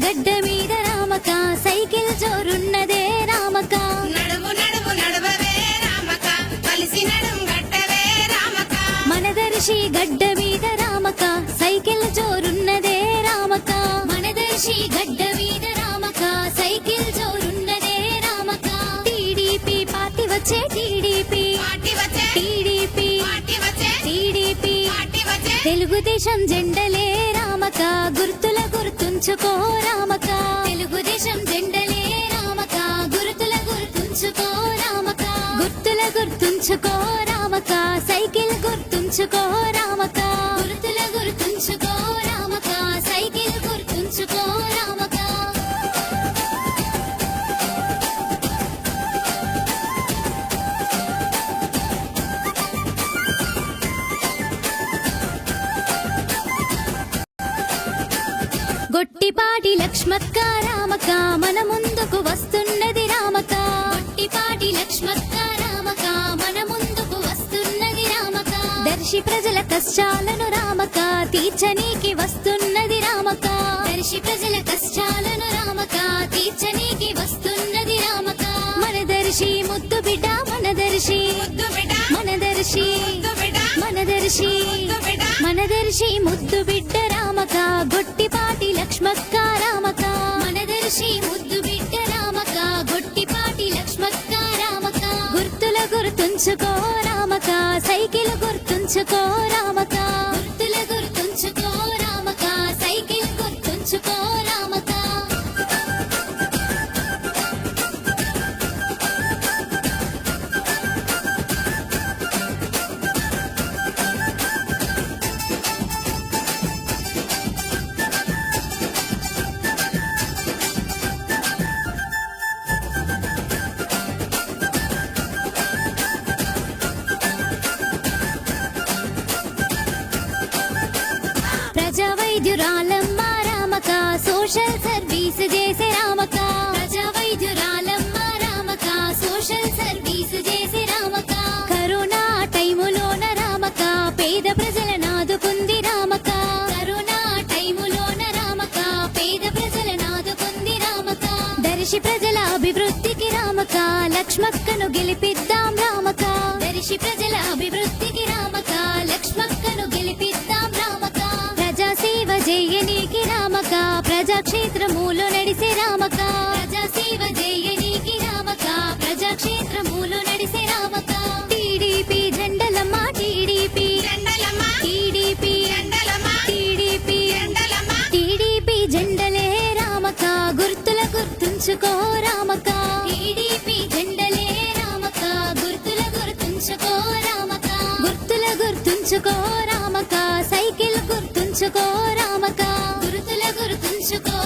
గడ్డ మీద రామక సైకిల్ జోరున్నదే రామక నడుము నడుము నడవవే రామక కలిసి నడుము గట్టవే రామక మనదర్శి గడ్డ మీద రామక సైకిల్ జోరున్నదే రామక మనదర్శి గడ్డ మీద రామక సైకిల్ జోరున్నదే రామక టీడీపీ పార్టీ వచ్చే టీడీపీ పార్టీ వచ్చే టీడీపీ పార్టీ వచ్చే టీడీపీ పార్టీ వచ్చే తెలుగుదేశం జెండలే రామక గుర్తుల గుర్తుంచుకో రామక తెలుగుదేశం జెండలే రామక గుర్తుల గుర్తుంచుకో రామక గుర్తుల గుర్తుంచుకో రామక సైకిల్ గుర్తుంచుకో రామక గుర్తుల గుర్తుంచుకో రామక సైకిల్ గుర్తుంచుకో రామక గొట్టిపాటి లక్ష్మక్క రామక మన ముందుకు వస్తున్నది రామక గొట్టిపాటి లక్ష్మక్క రామక మన ముందుకు వస్తున్నది రామక దర్శి ప్రజల కష్టాలను రామక తీర్చనీకి వస్తున్నది రామక దర్శి ప్రజల కష్టాలను రామక తీర్చనీకి వస్తున్నది రామక మన దర్శి ముద్దు బిడ్డ మన దర్శి ముద్దు బిడ్డ మన దర్శి ముద్దు బిడ్డ మన దర్శి ముద్దు బిడ్డ మన దర్శి ముద్దు బిడ్డ రామక గొట్టిపాటి లక్ష్మక్క రామక మన దర్శి ముద్దు బిడ్డ రామక గొట్టిపాటి లక్ష్మక్క రామక గుర్తుల గుర్తుంచుకో రామక సైకిల్ గుర్తుంచుకో రామక గుర్తుల గుర్తుంచుకో రామక సైకిల్ గుర్తుంచుకో రామక ప్రజా వైద్యురాలమ్మ రామక సోషల్ సర్వీస్ చేసే రామక ప్రజా వైద్యురాలమ్మ రామక సోషల్ సర్వీస్ చేసే రామక కరోనా టైములోన రామక పేద ప్రజలను ఆదుకుంది రామక కరోనా టైములోన రామక పేద ప్రజలను ఆదుకుంది రామక దర్శి ప్రజల అభివృద్ధికి రామక లక్ష్మక్కను గెలిపిద్దాం రామక దర్శి ప్రజల అభివృద్ధికి రామక లక్ష్మక్కను గెలిపిద్దాం రామక ప్రజా సేవ చేయనీకి రామక ప్రజాక్షేత్రములో నడిసే రామక ప్రజా సేవ చేయనీకి రామక ప్రజాక్షేత్రములో నడిసే రామక టీడీపీ జెండలమ్మ టీడీపీ జెండలమ్మ టీడీపీ జెండలమ్మ టీడీపీ జెండలమ్మ టీడీపీ జెండలే రామక గుర్తుల గుర్తుంచుకో రామక టీడీపీ జెండలే రామక గుర్తుల గుర్తుంచుకో రామక గుర్తుల గుర్తుంచుకో రామక సైకిల్ గుర్తుంచుకో రామక గుర్తుల గుర్తుంచుకో